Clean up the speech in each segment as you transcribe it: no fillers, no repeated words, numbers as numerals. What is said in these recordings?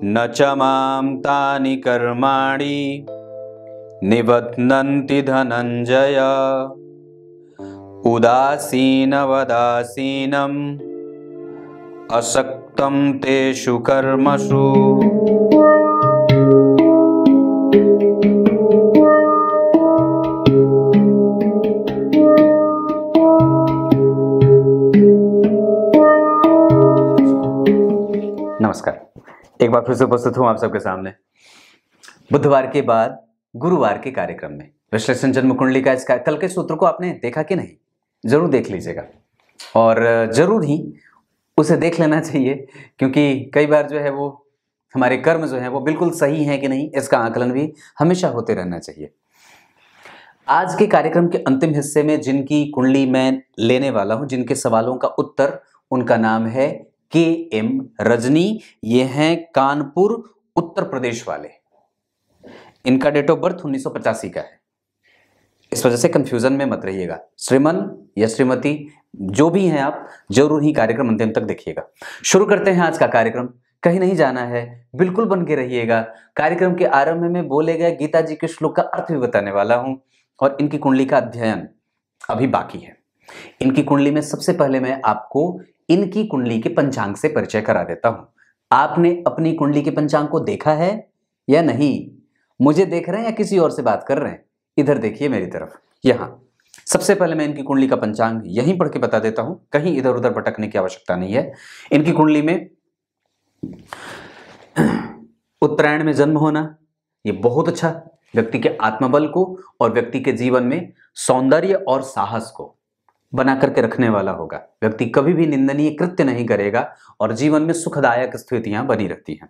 न च मां तानि कर्माणि निबध्नन्ति धनञ्जय उदासीनवदासीनम् असक्तं तेषु कर्मसु। नमस्कार, एक बार फिर से उपस्थित हूं आप सबके सामने बुधवार के बाद गुरुवार के कार्यक्रम में। विश्लेषण जन्म कुंडली का इसका कल के सूत्र को आपने देखा कि नहीं? जरूर देख लीजिएगा और जरूर ही उसे देख लेना चाहिए, क्योंकि कई बार जो है वो हमारे कर्म जो है वो बिल्कुल सही है कि नहीं, इसका आकलन भी हमेशा होते रहना चाहिए। आज के कार्यक्रम के अंतिम हिस्से में जिनकी कुंडली मैं लेने वाला हूं, जिनके सवालों का उत्तर, उनका नाम है KM रजनी। ये हैं कानपुर उत्तर प्रदेश वाले। इनका डेट ऑफ बर्थ 1985 का है। इस वजह से कंफ्यूजन में मत रहिएगा। श्रीमन या श्रीमती जो भी हैं आप, जरूर ही कार्यक्रम अंतिम तक देखिएगा। शुरू करते हैं आज का कार्यक्रम। कहीं नहीं जाना है, बिल्कुल बन के रहिएगा। कार्यक्रम के आरंभ में बोले गए गीता जी के श्लोक का अर्थ भी बताने वाला हूं और इनकी कुंडली का अध्ययन अभी बाकी है। इनकी कुंडली में सबसे पहले मैं आपको इनकी कुंडली के पंचांग से परिचय करा देता हूं। आपने अपनी कुंडली के पंचांग को देखा है या नहीं? मुझे देख रहे हैं या किसी और से बात कर रहे हैं? इधर देखिए मेरी तरफ। यहां सबसे पहले मैं इनकी कुंडली का पंचांग यहीं पढ़ के बता देता हूं, कहीं इधर उधर भटकने की आवश्यकता नहीं है। इनकी कुंडली में उत्तरायण में जन्म होना ये बहुत अच्छा व्यक्ति के आत्मबल को और व्यक्ति के जीवन में सौंदर्य और साहस को बना करके रखने वाला होगा। व्यक्ति कभी भी निंदनीय कृत्य नहीं करेगा और जीवन में सुखदायक स्थितियां बनी रहती हैं।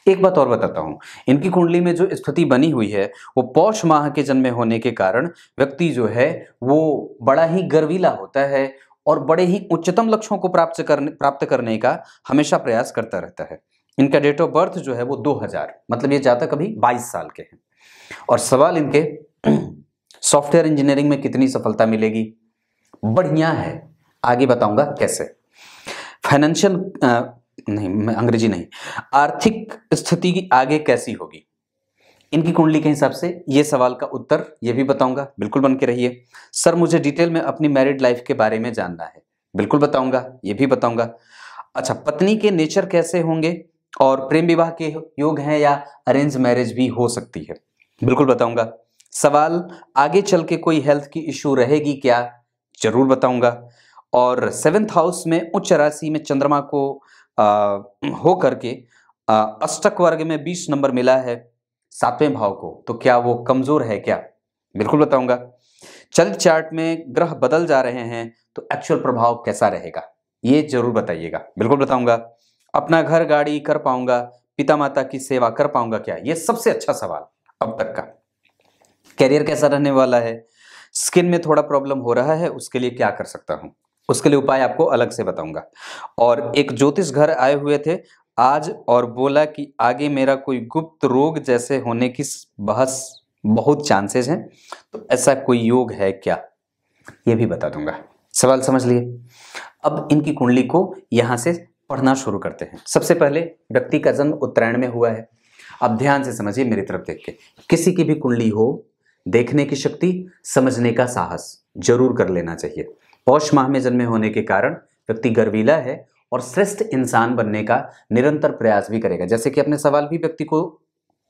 एक बात और बताता हूं, इनकी कुंडली में जो स्थिति बनी हुई है वो पौष माह के जन्मे होने के कारण व्यक्ति जो है वो बड़ा ही गर्वीला होता है और बड़े ही उच्चतम लक्ष्यों को प्राप्त करने का हमेशा प्रयास करता रहता है। इनका डेट ऑफ बर्थ जो है वो 2000, मतलब ये जातक अभी 22 साल के हैं। और सवाल इनके सॉफ्टवेयर इंजीनियरिंग में कितनी सफलता मिलेगी? बढ़िया है, आगे बताऊंगा कैसे। फाइनेंशियल नहीं, अंग्रेजी नहीं, आर्थिक स्थिति की आगे कैसी होगी इनकी कुंडली के हिसाब से, ये सवाल का उत्तर ये भी बताऊंगा। बिल्कुल बन के रहिए। सर मुझे डिटेल में अपनी मैरिड लाइफ के बारे में जानना है। बिल्कुल बताऊंगा, ये भी बताऊंगा। अच्छा, पत्नी के नेचर कैसे होंगे और प्रेम विवाह के योग हैं या अरेंज मैरिज भी हो सकती है? बिल्कुल बताऊंगा। सवाल, आगे चल के कोई हेल्थ की इश्यू रहेगी क्या? जरूर बताऊंगा। और 7th हाउस में उच्च राशि में चंद्रमा को हो करके अष्टक वर्ग में 20 नंबर मिला है 7वें भाव को, तो क्या वो कमजोर है क्या? बिल्कुल बताऊंगा। चलित चार्ट में ग्रह बदल जा रहे हैं तो एक्चुअल प्रभाव कैसा रहेगा, ये जरूर बताइएगा। बिल्कुल बताऊंगा। अपना घर गाड़ी कर पाऊंगा, पिता माता की सेवा कर पाऊंगा क्या? ये सबसे अच्छा सवाल अब तक का। कैरियर कैसा रहने वाला है? स्किन में थोड़ा प्रॉब्लम हो रहा है, उसके लिए क्या कर सकता हूं, उसके लिए उपाय आपको अलग से बताऊंगा। और एक ज्योतिष घर आए हुए थे आज और बोला कि आगे मेरा कोई गुप्त रोग जैसे होने की बहस बहुत चांसेस हैं, तो ऐसा कोई योग है क्या? ये भी बता दूंगा। सवाल समझ लिए। अब इनकी कुंडली को यहां से पढ़ना शुरू करते हैं। सबसे पहले व्यक्ति का जन्म उत्तरायण में हुआ है। अब ध्यान से समझिए मेरी तरफ देख के। किसी की भी कुंडली हो, देखने की शक्ति, समझने का साहस जरूर कर लेना चाहिए। पौष माह में जन्मे होने के कारण व्यक्ति गर्वीला है और श्रेष्ठ इंसान बनने का निरंतर प्रयास भी करेगा। जैसे कि अपने सवाल भी व्यक्ति को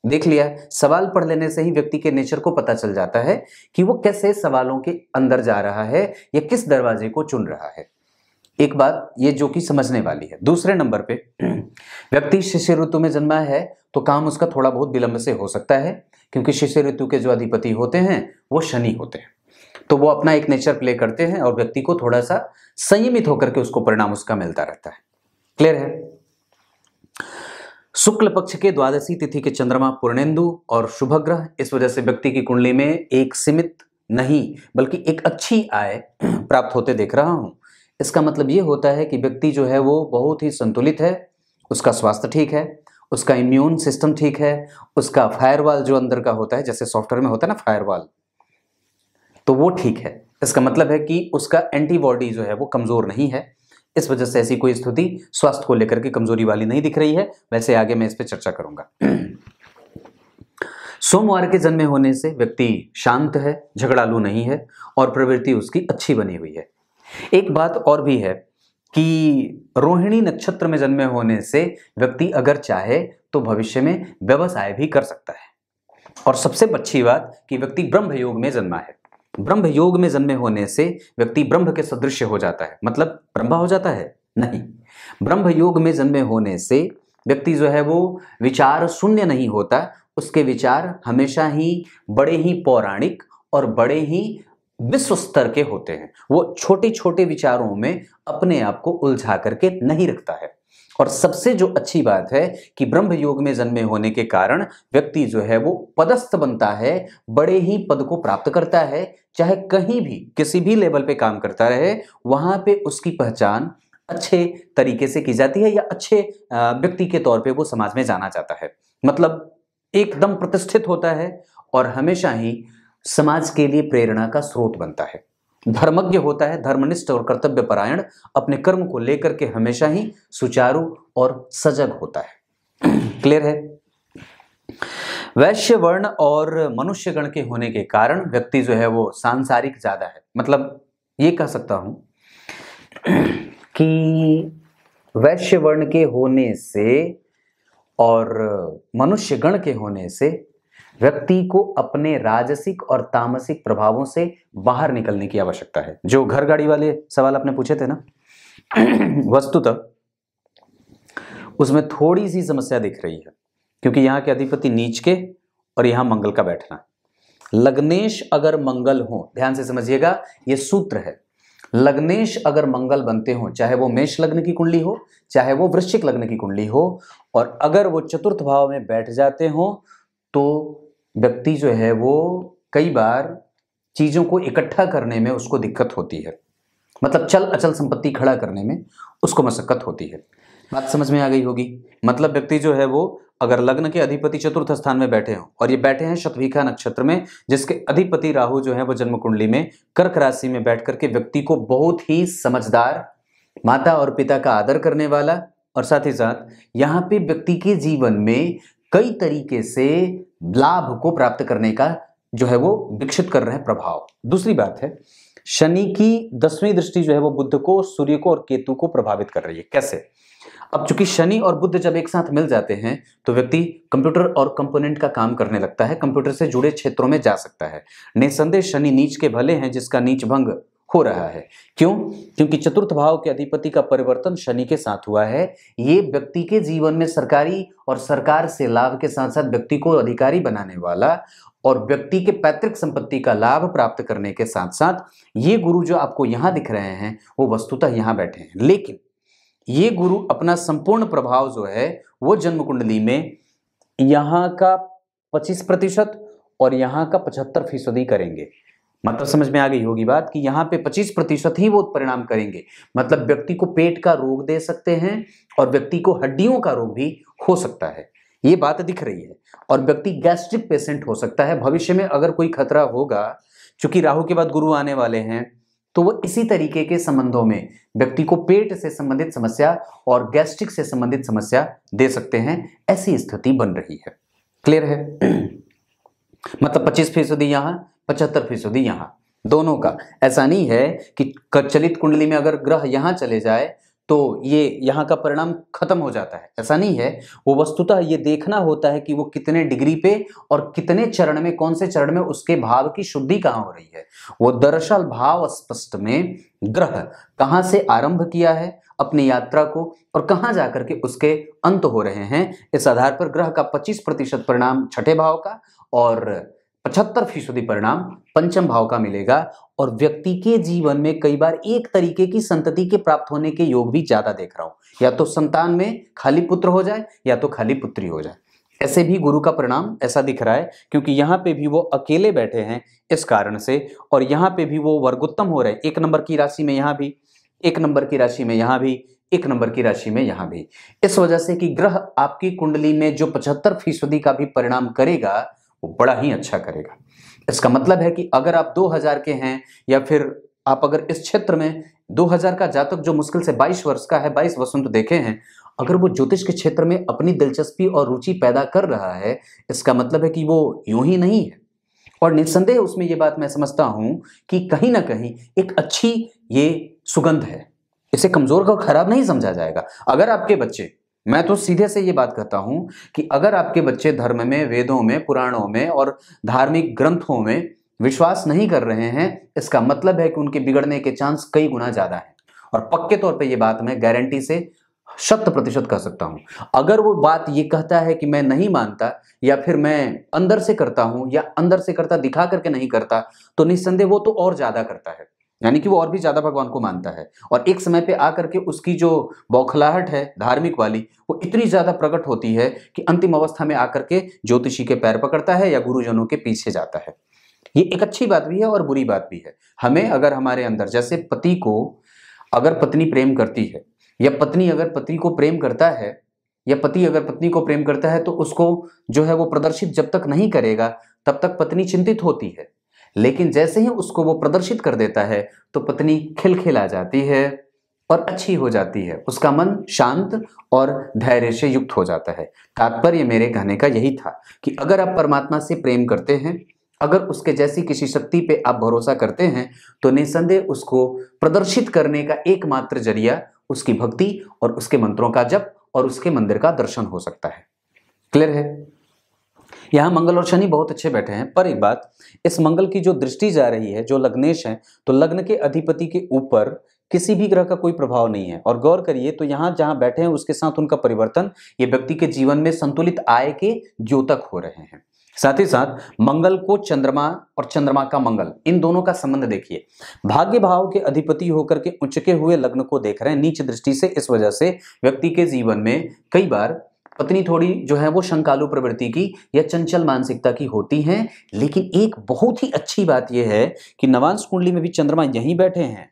देख लिया, सवाल पढ़ लेने से ही व्यक्ति के नेचर को पता चल जाता है कि वो कैसे सवालों के अंदर जा रहा है या किस दरवाजे को चुन रहा है। एक बात ये जो कि समझने वाली है। दूसरे नंबर पे व्यक्ति शिशिर ऋतु में जन्मा है तो काम उसका थोड़ा बहुत विलंब से हो सकता है, क्योंकि शिशिर ऋतु के जो अधिपति होते हैं वो शनि होते हैं, तो वो अपना एक नेचर प्ले करते हैं और व्यक्ति को थोड़ा सा संयमित होकर के उसको परिणाम उसका मिलता रहता है। क्लियर है? शुक्ल पक्ष के द्वादशी तिथि के चंद्रमा पूर्णेंदु और शुभ ग्रह, इस वजह से व्यक्ति की कुंडली में एक सीमित नहीं बल्कि एक अच्छी आय प्राप्त होते देख रहा हूं। इसका मतलब ये होता है कि व्यक्ति जो है वो बहुत ही संतुलित है, उसका स्वास्थ्य ठीक है, उसका इम्यून सिस्टम ठीक है, उसका फायरवॉल जो अंदर का होता है, जैसे सॉफ्टवेयर में होता है ना फायरवॉल, तो वो ठीक है। इसका मतलब है कि उसका एंटीबॉडी जो है वो कमजोर नहीं है। इस वजह से ऐसी कोई स्थिति स्वास्थ्य को लेकर के कमजोरी वाली नहीं दिख रही है। वैसे आगे मैं इस पर चर्चा करूंगा। सोमवार के जन्मे होने से व्यक्ति शांत है, झगड़ालू नहीं है और प्रवृत्ति उसकी अच्छी बनी हुई है। एक बात और भी है कि रोहिणी नक्षत्र में जन्मे होने से व्यक्ति अगर चाहे तो भविष्य में व्यवसाय भी कर सकता है। और सबसे अच्छी बात कि व्यक्ति ब्रह्म योग में जन्मा है। ब्रह्म योग में जन्मे होने से व्यक्ति ब्रह्म के सदृश हो जाता है, मतलब ब्रह्मा हो जाता है नहीं। ब्रह्म योग में जन्मे होने से व्यक्ति जो है वो विचार शून्य नहीं होता, उसके विचार हमेशा ही बड़े ही पौराणिक और बड़े ही विश्व स्तर के होते हैं। वो छोटे छोटे विचारों में अपने आप को उलझा करके नहीं रखता है। और सबसे जो अच्छी बात है कि ब्रह्म योग में जन्मे होने के कारण व्यक्ति जो है वो पदस्थ बनता है, बड़े ही पद को प्राप्त करता है। चाहे कहीं भी किसी भी लेवल पे काम करता रहे, वहां पे उसकी पहचान अच्छे तरीके से की जाती है या अच्छे व्यक्ति के तौर पे वो समाज में जाना जाता है। मतलब एकदम प्रतिष्ठित होता है और हमेशा ही समाज के लिए प्रेरणा का स्रोत बनता है। धर्मज्ञ होता है, धर्मनिष्ठ और कर्तव्य परायण, अपने कर्म को लेकर के हमेशा ही सुचारू और सजग होता है। क्लियर है? वैश्य वर्ण और मनुष्य गण के होने के कारण व्यक्ति जो है वो सांसारिक ज्यादा है। मतलब ये कह सकता हूं कि वैश्य वर्ण के होने से और मनुष्य गण के होने से व्यक्ति को अपने राजसिक और तामसिक प्रभावों से बाहर निकलने की आवश्यकता है। जो घर गाड़ी वाले सवाल आपने पूछे थे ना, वस्तुतः उसमें थोड़ी सी समस्या दिख रही है, क्योंकि यहाँ के अधिपति नीच के और यहाँ मंगल का बैठना। लग्नेश अगर मंगल हो, ध्यान से समझिएगा, ये सूत्र है। लग्नेश अगर मंगल बनते हो, चाहे वो मेष लग्न की कुंडली हो, चाहे वो वृश्चिक लग्न की कुंडली हो, और अगर वो चतुर्थ भाव में बैठ जाते हो तो व्यक्ति जो है वो कई बार चीजों को इकट्ठा करने में उसको दिक्कत होती है। मतलब चल अचल संपत्ति खड़ा करने में उसको मशक्कत होती है। बात समझ में आ गई होगी। मतलब व्यक्ति जो है वो अगर लग्न के अधिपति चतुर्थ स्थान में बैठे हो और ये बैठे हैं शतभिखा नक्षत्र में, जिसके अधिपति राहु जो है वो जन्म कुंडली में कर्क राशि में बैठ करके व्यक्ति को बहुत ही समझदार, माता और पिता का आदर करने वाला, और साथ ही साथ यहाँ पे व्यक्ति के जीवन में कई तरीके से लाभ को प्राप्त करने का जो है वो विकसित कर रहे हैं प्रभाव। दूसरी बात है, शनि की 10वीं दृष्टि जो है वो बुध को, सूर्य को और केतु को प्रभावित कर रही है। कैसे? अब चूंकि शनि और बुध जब एक साथ मिल जाते हैं तो व्यक्ति कंप्यूटर और कंपोनेंट का काम करने लगता है, कंप्यूटर से जुड़े क्षेत्रों में जा सकता है। निसंदेह शनि नीच के भले हैं, जिसका नीच भंग हो रहा है। क्यों? क्योंकि चतुर्थ भाव के अधिपति का परिवर्तन शनि के साथ हुआ है। ये व्यक्ति के जीवन में सरकारी और सरकार से लाभ के साथ साथ व्यक्ति को अधिकारी बनाने वाला और व्यक्ति के पैतृक संपत्ति का लाभ प्राप्त करने के साथ साथ ये गुरु जो आपको यहां दिख रहे हैं वो वस्तुतः यहां बैठे हैं। लेकिन ये गुरु अपना संपूर्ण प्रभाव जो है वो जन्म कुंडली में यहां का 25% और यहां का 75% करेंगे। मतलब समझ में आ गई होगी बात कि यहाँ पे 25% ही वो परिणाम करेंगे। मतलब व्यक्ति को पेट का रोग दे सकते हैं और व्यक्ति को हड्डियों का रोग भी हो सकता है, ये बात दिख रही है। और व्यक्ति गैस्ट्रिक पेशेंट हो सकता है भविष्य में अगर कोई खतरा होगा। चूंकि राहु के बाद गुरु आने वाले हैं तो वो इसी तरीके के संबंधों में व्यक्ति को पेट से संबंधित समस्या और गैस्ट्रिक से संबंधित समस्या दे सकते हैं। ऐसी स्थिति बन रही है। क्लियर है? मतलब 25% यहाँ, 75% यहाँ, दोनों का। ऐसा नहीं है कि चलित कुंडली में अगर ग्रह यहाँ चले जाए तो ये यहाँ का परिणाम खत्म हो जाता है, ऐसा नहीं है। वो वस्तुतः ये देखना होता है कि वो कितने डिग्री पे और कितने चरण में, कौन से चरण में उसके भाव की शुद्धि कहाँ हो रही है। वो दरअसल भाव स्पष्ट में ग्रह कहाँ से आरंभ किया है अपनी यात्रा को और कहाँ जाकर के उसके अंत हो रहे हैं, इस आधार पर ग्रह का 25% परिणाम छठे भाव का और 75% परिणाम पंचम भाव का मिलेगा। और व्यक्ति के जीवन में कई बार एक तरीके की संतति के प्राप्त होने के योग भी ज्यादा देख रहा हूं, या तो संतान में खाली पुत्र हो जाए या तो खाली पुत्री हो जाए। ऐसे भी गुरु का परिणाम ऐसा दिख रहा है, क्योंकि यहाँ पे भी वो अकेले बैठे हैं इस कारण से, और यहाँ पे भी वो वर्गोत्तम हो रहे हैं। 1 नंबर की राशि में यहाँ भी, 1 नंबर की राशि में यहाँ भी, 1 नंबर की राशि में यहाँ भी। इस वजह से कि ग्रह आपकी कुंडली में जो 75% का भी परिणाम करेगा वो बड़ा ही अच्छा करेगा। इसका मतलब है कि अगर आप 2000 के हैं या फिर आप अगर इस क्षेत्र में 2000 का जातक जो मुश्किल से 22 वर्ष का है, 22 वसंत देखे हैं, अगर वो ज्योतिष के क्षेत्र में अपनी दिलचस्पी और रुचि पैदा कर रहा है, इसका मतलब है कि वो यूं ही नहीं है। और निस्संदेह उसमें ये बात मैं समझता हूं कि कहीं ना कहीं एक अच्छी ये सुगंध है, इसे कमजोर का खराब नहीं समझा जाएगा। अगर आपके बच्चे, मैं तो सीधे से ये बात कहता हूं कि अगर आपके बच्चे धर्म में, वेदों में, पुराणों में और धार्मिक ग्रंथों में विश्वास नहीं कर रहे हैं, इसका मतलब है कि उनके बिगड़ने के चांस कई गुना ज्यादा है। और पक्के तौर पे ये बात मैं गारंटी से 100% कह सकता हूं। अगर वो बात ये कहता है कि मैं नहीं मानता, या फिर मैं अंदर से करता हूं, या अंदर से करता दिखा करके नहीं करता, तो निस्संदेह वो तो और ज्यादा करता है, यानी कि वो और भी ज्यादा भगवान को मानता है। और एक समय पे आकर के उसकी जो बौखलाहट है धार्मिक वाली, वो इतनी ज्यादा प्रकट होती है कि अंतिम अवस्था में आकर के ज्योतिषी के पैर पकड़ता है या गुरुजनों के पीछे जाता है। ये एक अच्छी बात भी है और बुरी बात भी है। हमें अगर हमारे अंदर, जैसे पति को अगर पत्नी प्रेम करती है, या पत्नी अगर पति को प्रेम करता है, या पति अगर पत्नी को प्रेम करता है, तो उसको जो है वो प्रदर्शित जब तक नहीं करेगा तब तक पत्नी चिंतित होती है। लेकिन जैसे ही उसको वो प्रदर्शित कर देता है तो पत्नी खिलखिला जाती है और अच्छी हो जाती है, उसका मन शांत और धैर्य से युक्त हो जाता है। तात्पर्य मेरे कहने का यही था कि अगर आप परमात्मा से प्रेम करते हैं, अगर उसके जैसी किसी शक्ति पे आप भरोसा करते हैं, तो निस्संदेह उसको प्रदर्शित करने का एकमात्र जरिया उसकी भक्ति और उसके मंत्रों का जप और उसके मंदिर का दर्शन हो सकता है। क्लियर है? यहां मंगल और शनि बहुत अच्छे बैठे हैं, पर एक बात, इस मंगल की जो दृष्टि जा रही है, जो लग्नेश है, तो लग्न के अधिपति के ऊपर किसी भी ग्रह का कोई प्रभाव नहीं है। और गौर करिए तो यहां जहां बैठे हैं उसके साथ उनका परिवर्तन, ये व्यक्ति के जीवन में संतुलित आय के द्योतक हो रहे हैं। साथ ही साथ मंगल को चंद्रमा और चंद्रमा का मंगल, इन दोनों का संबंध देखिए, भाग्य भाव के अधिपति होकर के उच्चके हुए लग्न को देख रहे हैं नीच दृष्टि से। इस वजह से व्यक्ति के जीवन में कई बार पत्नी थोड़ी जो है वो शंकालु प्रवृत्ति की या चंचल मानसिकता की होती हैं। लेकिन एक बहुत ही अच्छी बात यह है कि नवांश कुंडली में भी चंद्रमा यहीं बैठे हैं।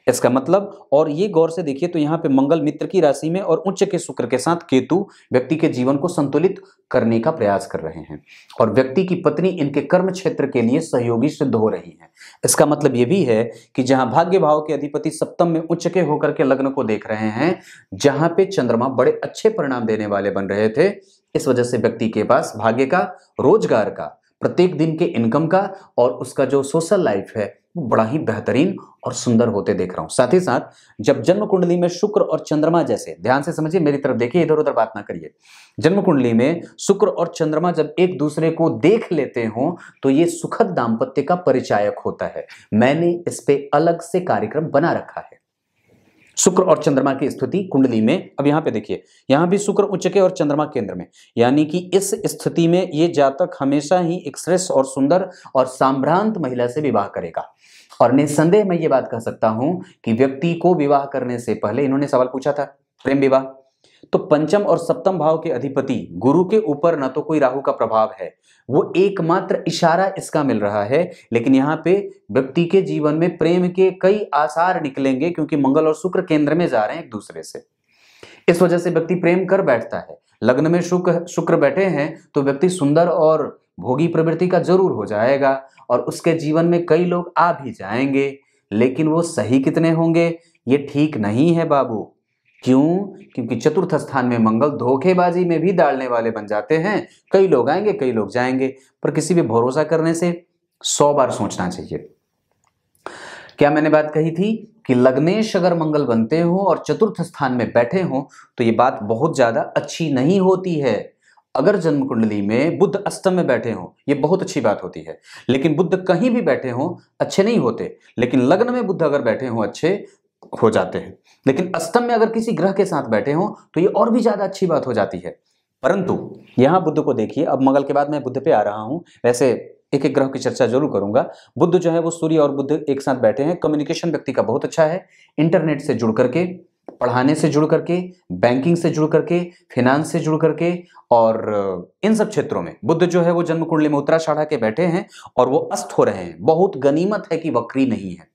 इसका मतलब, और ये गौर से देखिए तो यहाँ पे मंगल मित्र की राशि में और उच्च के शुक्र के साथ केतु व्यक्ति के जीवन को संतुलित करने का प्रयास कर रहे हैं, और व्यक्ति की पत्नी इनके कर्म क्षेत्र के लिए सहयोगी सिद्ध हो रही है। इसका मतलब ये भी है कि जहां भाग्य भाव के अधिपति सप्तम में उच्च के होकर के लग्न को देख रहे हैं, जहां पे चंद्रमा बड़े अच्छे परिणाम देने वाले बन रहे थे, इस वजह से व्यक्ति के पास भाग्य का, रोजगार का, प्रत्येक दिन के इनकम का और उसका जो सोशल लाइफ है वो बड़ा ही बेहतरीन और सुंदर होते देख रहा हूं। साथ ही साथ जब जन्म कुंडली में शुक्र और चंद्रमा, जैसे ध्यान से समझिए, मेरी तरफ देखिए, इधर उधर बात ना करिए, जन्म कुंडली में शुक्र और चंद्रमा जब एक दूसरे को देख लेते हो तो ये सुखद दाम्पत्य का परिचायक होता है। मैंने इस पे अलग से कार्यक्रम बना रखा है, शुक्र और चंद्रमा की स्थिति कुंडली में। अब यहां पे देखिए, यहां भी शुक्र उच्च के और चंद्रमा केंद्र में, यानी कि इस स्थिति में ये जातक हमेशा ही एक श्रेष्ठ और सुंदर और संभ्रांत महिला से विवाह करेगा। और निस्संदेह मैं ये बात कह सकता हूं कि व्यक्ति को विवाह करने से पहले, इन्होंने सवाल पूछा था प्रेम विवाह, तो पंचम और सप्तम भाव के अधिपति गुरु के ऊपर न तो कोई राहु का प्रभाव है, वो एकमात्र इशारा इसका मिल रहा है। लेकिन यहाँ पे व्यक्ति के जीवन में प्रेम के कई आसार निकलेंगे, क्योंकि मंगल और शुक्र केंद्र में जा रहे हैं एक दूसरे से। इस वजह से व्यक्ति प्रेम कर बैठता है। लग्न में शुक्र बैठे हैं तो व्यक्ति सुंदर और भोगी प्रवृत्ति का जरूर हो जाएगा, और उसके जीवन में कई लोग आ भी जाएंगे, लेकिन वो सही कितने होंगे ये ठीक नहीं है बाबू। क्यों? क्योंकि चतुर्थ स्थान में मंगल धोखेबाजी में भी डालने वाले बन जाते हैं। कई लोग आएंगे, कई लोग जाएंगे, पर किसी भी भरोसा करने से 100 बार सोचना चाहिए। क्या मैंने बात कही थी कि लग्नेश अगर मंगल बनते हो और चतुर्थ स्थान में बैठे हो तो ये बात बहुत ज्यादा अच्छी नहीं होती है। अगर जन्म कुंडली में बुध अष्टम में बैठे हो, ये बहुत अच्छी बात होती है, लेकिन बुध कहीं भी बैठे हो अच्छे नहीं होते। लेकिन लग्न में बुध अगर बैठे हो अच्छे हो जाते हैं, लेकिन अष्टम में अगर किसी ग्रह के साथ बैठे हो तो ये और भी ज्यादा अच्छी बात हो जाती है। परंतु यहां बुध को देखिए, अब मंगल के बाद मैं बुध पे आ रहा हूं, वैसे एक एक ग्रह की चर्चा जरूर करूंगा। बुध जो है वो सूर्य और बुध एक साथ बैठे हैं, कम्युनिकेशन व्यक्ति का बहुत अच्छा है, इंटरनेट से जुड़ करके, पढ़ाने से जुड़ करके, बैंकिंग से जुड़ करके, फाइनेंस से जुड़ करके, और इन सब क्षेत्रों में बुध जो है वो जन्म कुंडली में उत्तराषाढ़ा के बैठे हैं और वो अस्त हो रहे हैं। बहुत गनीमत है कि वक्री नहीं है।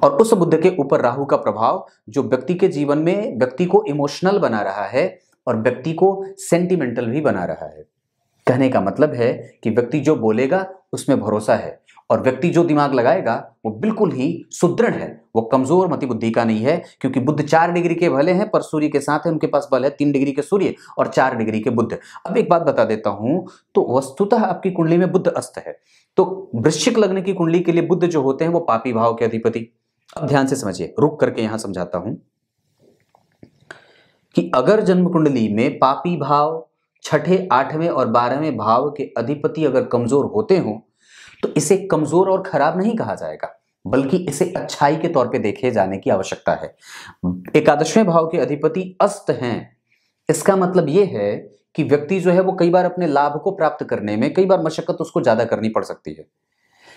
और उस बुध के ऊपर राहु का प्रभाव जो व्यक्ति के जीवन में व्यक्ति को इमोशनल बना रहा है और व्यक्ति को सेंटिमेंटल भी बना रहा है। कहने का मतलब है कि व्यक्ति जो बोलेगा उसमें भरोसा है, और व्यक्ति जो दिमाग लगाएगा वो बिल्कुल ही सुदृढ़ है, वो कमजोर मति बुद्धि का नहीं है, क्योंकि बुध 4 डिग्री के भले हैं पर सूर्य के साथ है, उनके पास बल है 3 डिग्री के सूर्य और 4 डिग्री के बुध। अब एक बात बता देता हूं, तो वस्तुतः आपकी कुंडली में बुध अस्त है, तो वृश्चिक लग्न की कुंडली के लिए बुध जो होते हैं वो पापी भाव के अधिपति। अब ध्यान से समझिए, रुक करके यहां समझाता हूं कि अगर जन्म कुंडली में पापी भाव 6ठे, 8वें और 12वें भाव के अधिपति अगर कमजोर होते हो तो इसे कमजोर और खराब नहीं कहा जाएगा, बल्कि इसे अच्छाई के तौर पे देखे जाने की आवश्यकता है। 11वें भाव के अधिपति अस्त हैं, इसका मतलब यह है कि व्यक्ति जो है वो कई बार अपने लाभ को प्राप्त करने में कई बार मशक्कत उसको ज्यादा करनी पड़ सकती है,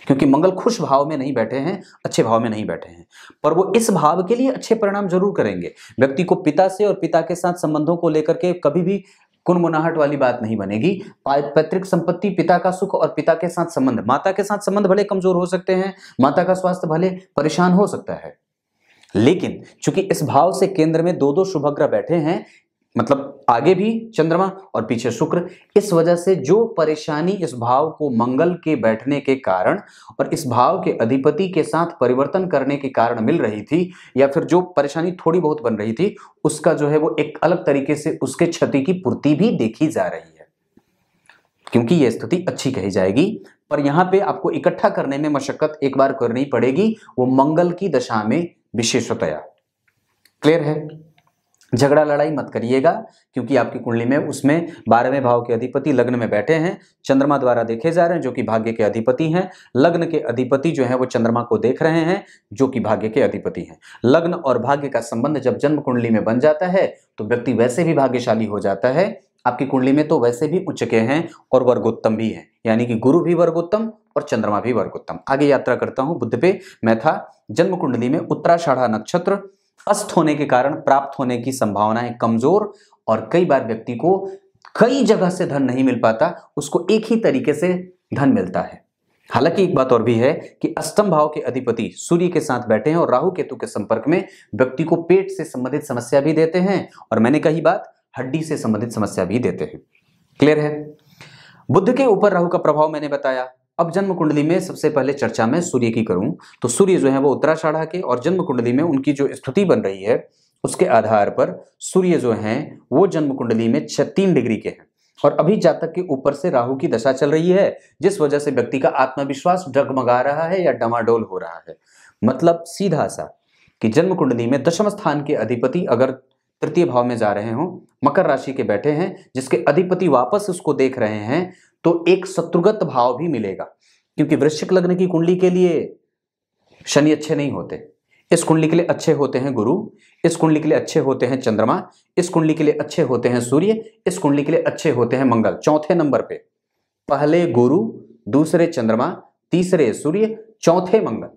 क्योंकि मंगल खुश भाव में नहीं बैठे हैं, अच्छे भाव में नहीं बैठे हैं, पर वो इस भाव के लिए अच्छे परिणाम जरूर करेंगे। व्यक्ति को पिता से और पिता के साथ संबंधों को लेकर के कभी भी कुनमुनाहट वाली बात नहीं बनेगी। पैतृक संपत्ति, पिता का सुख और पिता के साथ संबंध, माता के साथ संबंध भले कमजोर हो सकते हैं, माता का स्वास्थ्य भले परेशान हो सकता है, लेकिन चूंकि इस भाव से केंद्र में दो शुभग्रह बैठे हैं, मतलब आगे भी चंद्रमा और पीछे शुक्र, इस वजह से जो परेशानी इस भाव को मंगल के बैठने के कारण और इस भाव के अधिपति के साथ परिवर्तन करने के कारण मिल रही थी, या फिर जो परेशानी थोड़ी बहुत बन रही थी, उसका जो है वो एक अलग तरीके से उसके क्षति की पूर्ति भी देखी जा रही है, क्योंकि यह स्थिति अच्छी कही जाएगी। पर यहां पे आपको इकट्ठा करने में मशक्कत एक बार करनी पड़ेगी, वो मंगल की दशा में विशेषतया। क्लियर है? झगड़ा लड़ाई मत करिएगा, क्योंकि आपकी कुंडली में उसमें 12वें भाव के अधिपति लग्न में बैठे हैं, चंद्रमा द्वारा देखे जा रहे हैं जो कि भाग्य के अधिपति हैं। लग्न के अधिपति जो है वो चंद्रमा को देख रहे हैं जो कि भाग्य के अधिपति हैं। लग्न और भाग्य का संबंध जब जन्म कुंडली में बन जाता है तो व्यक्ति वैसे भी भाग्यशाली हो जाता है। आपकी कुंडली में तो वैसे भी उच्च के हैं और वर्गोत्तम भी हैं, यानी कि गुरु भी वर्गोत्तम और चंद्रमा भी वर्गोत्तम। आगे यात्रा करता हूं बुध पे। मैं था जन्म कुंडली में उत्तराषाढ़ा नक्षत्र अस्त होने के कारण प्राप्त होने की संभावनाएं कमजोर, और कई बार व्यक्ति को कई जगह से धन नहीं मिल पाता, उसको एक ही तरीके से धन मिलता है। हालांकि एक बात और भी है कि अष्टम भाव के अधिपति सूर्य के साथ बैठे हैं और राहु केतु के संपर्क में व्यक्ति को पेट से संबंधित समस्या भी देते हैं, और मैंने कही बात हड्डी से संबंधित समस्या भी देते हैं। क्लियर है? बुध के ऊपर राहु का प्रभाव मैंने बताया। अब जन्म कुंडली में सबसे पहले चर्चा मैं सूर्य की करूं तो सूर्य जो है वो उत्तराषाढ़ा के, और जन्म कुंडली में उनकी जो स्थिति बन रही है उसके आधार पर सूर्य जो हैं वो जन्म कुंडली में 3 डिग्री के हैं, और अभी जातक के ऊपर से राहु की दशा चल रही है, जिस वजह से व्यक्ति का आत्मविश्वास डगमगा रहा है या डमाडोल हो रहा है। मतलब सीधा सा कि जन्म कुंडली में दशम स्थान के अधिपति अगर तृतीय भाव में जा रहे हो, मकर राशि के बैठे हैं, जिसके अधिपति वापस उसको देख रहे हैं, तो एक शत्रुगत भाव भी मिलेगा, क्योंकि वृश्चिक लग्न की कुंडली के लिए शनि अच्छे नहीं होते। इस कुंडली के लिए अच्छे होते हैं गुरु, इस कुंडली के लिए अच्छे होते हैं चंद्रमा, इस कुंडली के लिए अच्छे होते हैं सूर्य, इस कुंडली के लिए अच्छे होते हैं मंगल। चौथे नंबर पे पहले गुरु, दूसरे चंद्रमा, तीसरे सूर्य, चौथे मंगल।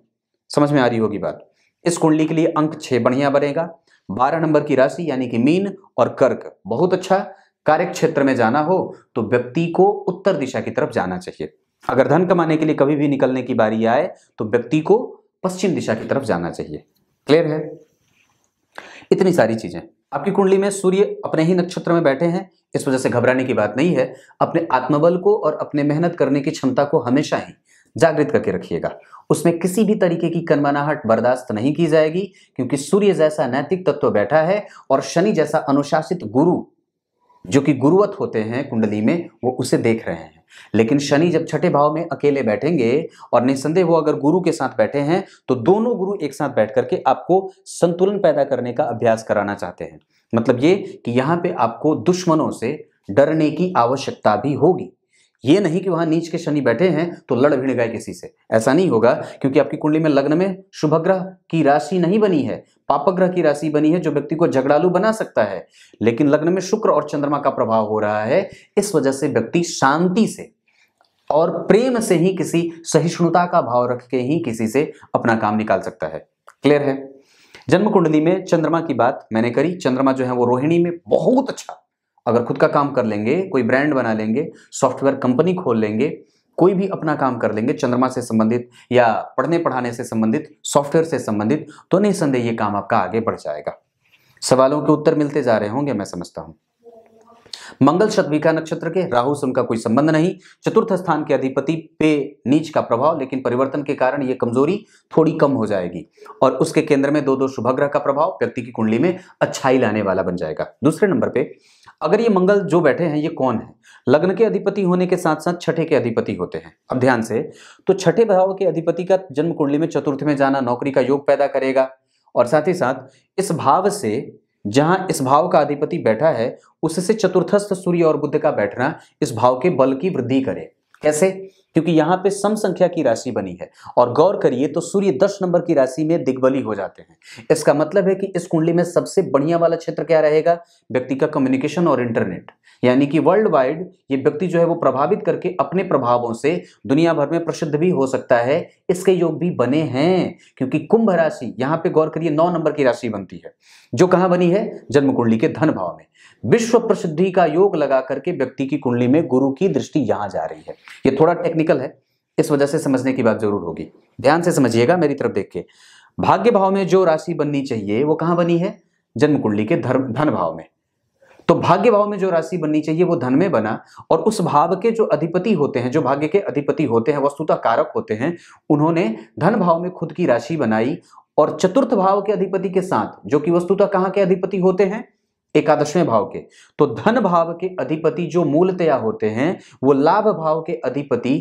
समझ में आ रही होगी बात। इस कुंडली के लिए अंक 6 बढ़िया बनेगा। 12 नंबर की राशि यानी कि मीन और कर्क बहुत अच्छा। कार्य क्षेत्र में जाना हो तो व्यक्ति को उत्तर दिशा की तरफ जाना चाहिए। अगर धन कमाने के लिए कभी भी निकलने की बारी आए तो व्यक्ति को पश्चिम दिशा की तरफ जाना चाहिए। क्लियर है? इतनी सारी चीजें। आपकी कुंडली में सूर्य अपने ही नक्षत्र में बैठे हैं, इस वजह से घबराने की बात नहीं है। अपने आत्मबल को और अपने मेहनत करने की क्षमता को हमेशा ही जागृत करके रखिएगा। उसमें किसी भी तरीके की कनमनाहट बर्दाश्त नहीं की जाएगी, क्योंकि सूर्य जैसा नैतिक तत्व बैठा है और शनि जैसा अनुशासित गुरु जो कि गुरुवत होते हैं कुंडली में, वो उसे देख रहे हैं। लेकिन शनि जब छठे भाव में अकेले बैठेंगे और निसंदेह वो अगर गुरु के साथ बैठे हैं तो दोनों गुरु एक साथ बैठ करके आपको संतुलन पैदा करने का अभ्यास कराना चाहते हैं। मतलब ये कि यहां पे आपको दुश्मनों से डरने की आवश्यकता भी होगी। ये नहीं कि वहां नीच के शनि बैठे हैं तो लड़ भिड़ गए किसी से, ऐसा नहीं होगा, क्योंकि आपकी कुंडली में लग्न में शुभ ग्रह की राशि नहीं बनी है, पाप ग्रह की राशि बनी है, जो व्यक्ति को झगड़ालू बना सकता है। लेकिन लग्न में शुक्र और चंद्रमा का प्रभाव हो रहा है, इस वजह से व्यक्ति शांति से और प्रेम से ही, किसी सहिष्णुता का भाव रख के ही किसी से अपना काम निकाल सकता है। क्लियर है? जन्म कुंडली में चंद्रमा की बात मैंने करी। चंद्रमा जो है वो रोहिणी में बहुत अच्छा, अगर खुद का काम कर लेंगे, कोई ब्रांड बना लेंगे, सॉफ्टवेयर कंपनी खोल लेंगे, कोई भी अपना काम कर लेंगे चंद्रमा से संबंधित या पढ़ने पढ़ाने से संबंधित, सॉफ्टवेयर से संबंधित, तो निसंदेह ये काम आपका आगे बढ़ जाएगा। सवालों के उत्तर मिलते जा रहे होंगे, मैं समझता हूं। मंगल शतभिखा नक्षत्र के, राहु से उनका कोई संबंध नहीं। चतुर्थ स्थान के अधिपति पे नीच का प्रभाव, लेकिन परिवर्तन के कारण ये कमजोरी थोड़ी कम हो जाएगी। और उसके केंद्र में दो शुभ ग्रह का प्रभाव व्यक्ति की कुंडली में अच्छाई लाने वाला बन जाएगा। दूसरे नंबर पे अगर ये मंगल जो बैठे हैं ये कौन है? लग्न के अधिपति होने के साथ साथ छठे के अधिपति होते हैं। अब ध्यान से, तो छठे भाव के अधिपति का जन्म कुंडली में चतुर्थ में जाना नौकरी का योग पैदा करेगा, और साथ ही साथ इस भाव से, जहां इस भाव का अधिपति बैठा है, उससे चतुर्थस्थ सूर्य और बुध का बैठना इस भाव के बल की वृद्धि करे। कैसे? क्योंकि यहां पे सम संख्या की राशि बनी है, और गौर करिए तो सूर्य 10 नंबर की राशि में दिग्बली हो जाते हैं। इसका मतलब है कि इस कुंडली में सबसे बढ़िया वाला क्षेत्र क्या रहेगा? व्यक्ति का कम्युनिकेशन और इंटरनेट, यानी कि वर्ल्ड वाइड ये व्यक्ति जो है वो प्रभावित करके अपने प्रभावों से दुनिया भर में प्रसिद्ध भी हो सकता है। इसके योग भी बने हैं, क्योंकि कुंभ राशि, यहां पे गौर करिए 9 नंबर की राशि बनती है, जो कहां बनी है? जन्म कुंडली के धन भाव में। विश्व प्रसिद्धि का योग लगा करके व्यक्ति की कुंडली में गुरु की दृष्टि यहां जा रही है। ये थोड़ा टेक्निकल है, इस वजह से समझने की बात जरूर होगी। ध्यान से समझिएगा मेरी तरफ देख के। भाग्य भाव में जो राशि बननी चाहिए वो कहां बनी है? जन्म कुंडली के धन भाव में। तो भाग्य भाव में जो राशि बननी चाहिए वो धन में बना, और उस भाव के जो अधिपति होते हैं, जो भाग्य के अधिपति होते हैं, वस्तुतः कारक होते हैं, उन्होंने धन भाव में खुद की राशि बनाई, और चतुर्थ भाव के अधिपति के साथ, जो कि वस्तुतः कहां के अधिपति होते हैं? एकादशवें भाव के। तो धन भाव के अधिपति जो मूलतया होते हैं वो लाभ भाव के अधिपति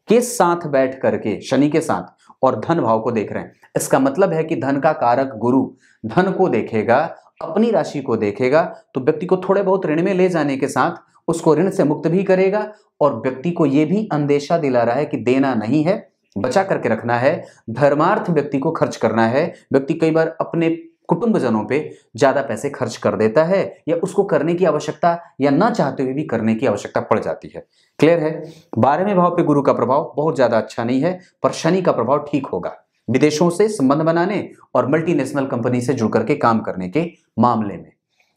के साथ बैठ करके, शनि के साथ, और धन भाव को देख रहे हैं। इसका मतलब है कि धन का कारक गुरु धन को देखेगा, अपनी राशि को देखेगा, तो व्यक्ति को थोड़े बहुत ऋण में ले जाने के साथ उसको ऋण से मुक्त भी करेगा, और व्यक्ति को यह भी अंदेशा दिला रहा है कि देना नहीं है, बचा करके रखना है, धर्मार्थ व्यक्ति को खर्च करना है। व्यक्ति कई बार अपने कुटुंबजनों पे ज्यादा पैसे खर्च कर देता है, या उसको करने की आवश्यकता, या ना चाहते हुए भी करने की आवश्यकता पड़ जाती है। क्लियर है? 12वें भाव पे गुरु का प्रभाव बहुत ज्यादा अच्छा नहीं है, पर शनि का प्रभाव ठीक होगा। विदेशों से संबंध बनाने और मल्टीनेशनल कंपनी से जुड़ करके काम करने के मामले में